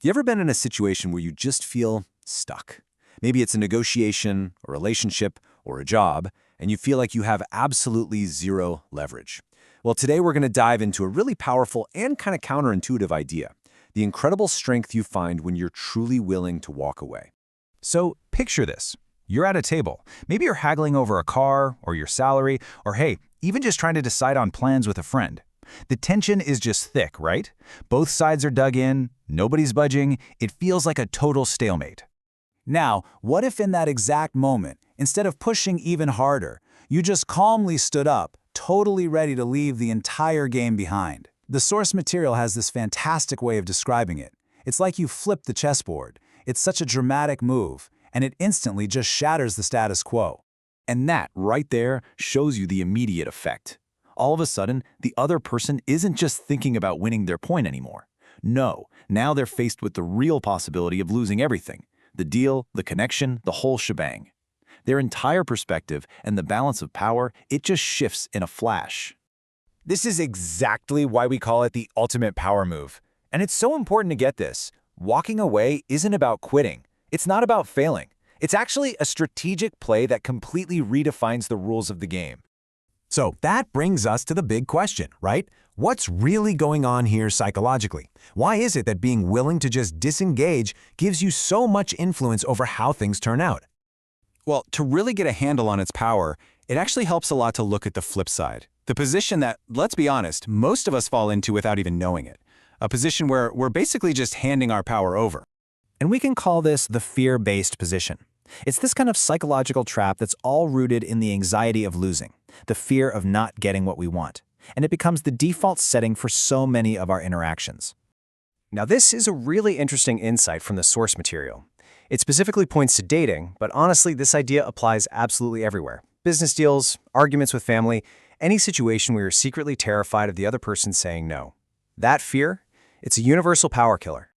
You ever been in a situation where you just feel stuck? Maybe it's a negotiation, a relationship, or a job, and you feel like you have absolutely zero leverage. Well, today we're going to dive into a really powerful and kind of counterintuitive idea, the incredible strength you find when you're truly willing to walk away. So picture this. You're at a table. Maybe you're haggling over a car or your salary, or hey, even just trying to decide on plans with a friend. The tension is just thick, right? Both sides are dug in, nobody's budging, it feels like a total stalemate. Now, what if in that exact moment, instead of pushing even harder, you just calmly stood up, totally ready to leave the entire game behind? The source material has this fantastic way of describing it. It's like you flipped the chessboard. It's such a dramatic move, and it instantly just shatters the status quo. And that, right there, shows you the immediate effect. All of a sudden, the other person isn't just thinking about winning their point anymore. No, now they're faced with the real possibility of losing everything. The deal, the connection, the whole shebang. Their entire perspective and the balance of power, it just shifts in a flash. This is exactly why we call it the ultimate power move. And it's so important to get this. Walking away isn't about quitting. It's not about failing. It's actually a strategic play that completely redefines the rules of the game. So that brings us to the big question, right? What's really going on here psychologically? Why is it that being willing to just disengage gives you so much influence over how things turn out? Well, to really get a handle on its power, it actually helps a lot to look at the flip side. The position that, let's be honest, most of us fall into without even knowing it. A position where we're basically just handing our power over. And we can call this the fear-based position. It's this kind of psychological trap that's all rooted in the anxiety of losing, the fear of not getting what we want, and it becomes the default setting for so many of our interactions. Now, this is a really interesting insight from the source material. It specifically points to dating, but honestly, this idea applies absolutely everywhere. Business deals, arguments with family, any situation where you're secretly terrified of the other person saying no. That fear, it's a universal power killer.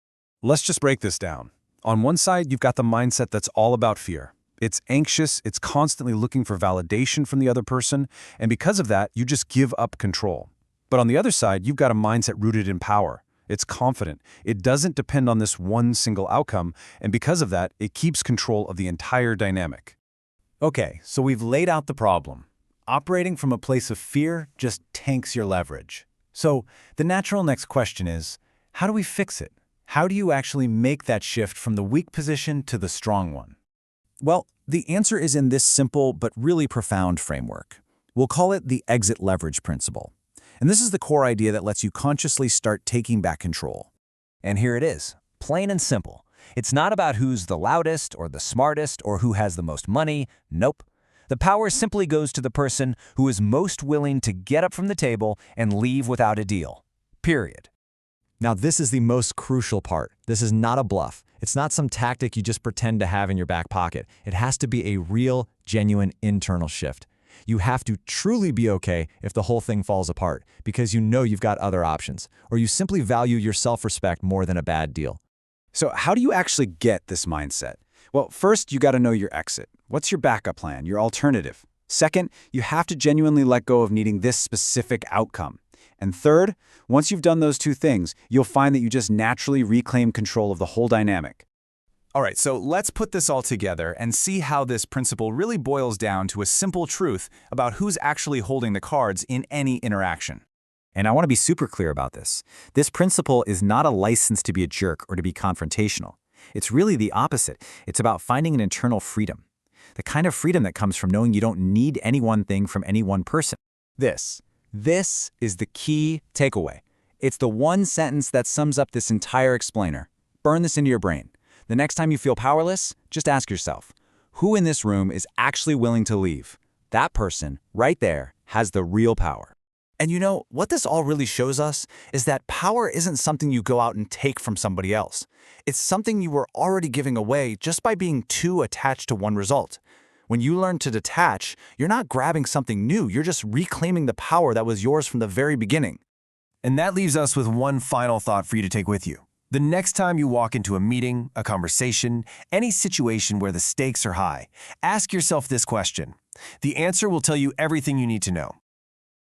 Let's just break this down. On one side, you've got the mindset that's all about fear. It's anxious, it's constantly looking for validation from the other person, and because of that, you just give up control. But on the other side, you've got a mindset rooted in power. It's confident. It doesn't depend on this one single outcome, and because of that, it keeps control of the entire dynamic. Okay, so we've laid out the problem. Operating from a place of fear just tanks your leverage. So the natural next question is, how do we fix it? How do you actually make that shift from the weak position to the strong one? Well, the answer is in this simple but really profound framework. We'll call it the exit leverage principle. And this is the core idea that lets you consciously start taking back control. And here it is, plain and simple. It's not about who's the loudest or the smartest or who has the most money. Nope. The power simply goes to the person who is most willing to get up from the table and leave without a deal. Period. Now, this is the most crucial part. This is not a bluff. It's not some tactic you just pretend to have in your back pocket. It has to be a real, genuine internal shift. You have to truly be okay if the whole thing falls apart because you know you've got other options, or you simply value your self-respect more than a bad deal. So how do you actually get this mindset? Well, first, you got to know your exit. What's your backup plan, your alternative? Second, you have to genuinely let go of needing this specific outcome. And third, once you've done those two things, you'll find that you just naturally reclaim control of the whole dynamic. All right, so let's put this all together and see how this principle really boils down to a simple truth about who's actually holding the cards in any interaction. And I want to be super clear about this. This principle is not a license to be a jerk or to be confrontational. It's really the opposite. It's about finding an internal freedom. The kind of freedom that comes from knowing you don't need any one thing from any one person. This is the key takeaway. It's the one sentence that sums up this entire explainer. Burn this into your brain. The next time you feel powerless, just ask yourself, who in this room is actually willing to leave? That person, right there, has the real power. And you know, what this all really shows us is that power isn't something you go out and take from somebody else. It's something you were already giving away just by being too attached to one result. When you learn to detach, you're not grabbing something new, you're just reclaiming the power that was yours from the very beginning. And that leaves us with one final thought for you to take with you. The next time you walk into a meeting, a conversation, any situation where the stakes are high, ask yourself this question. The answer will tell you everything you need to know.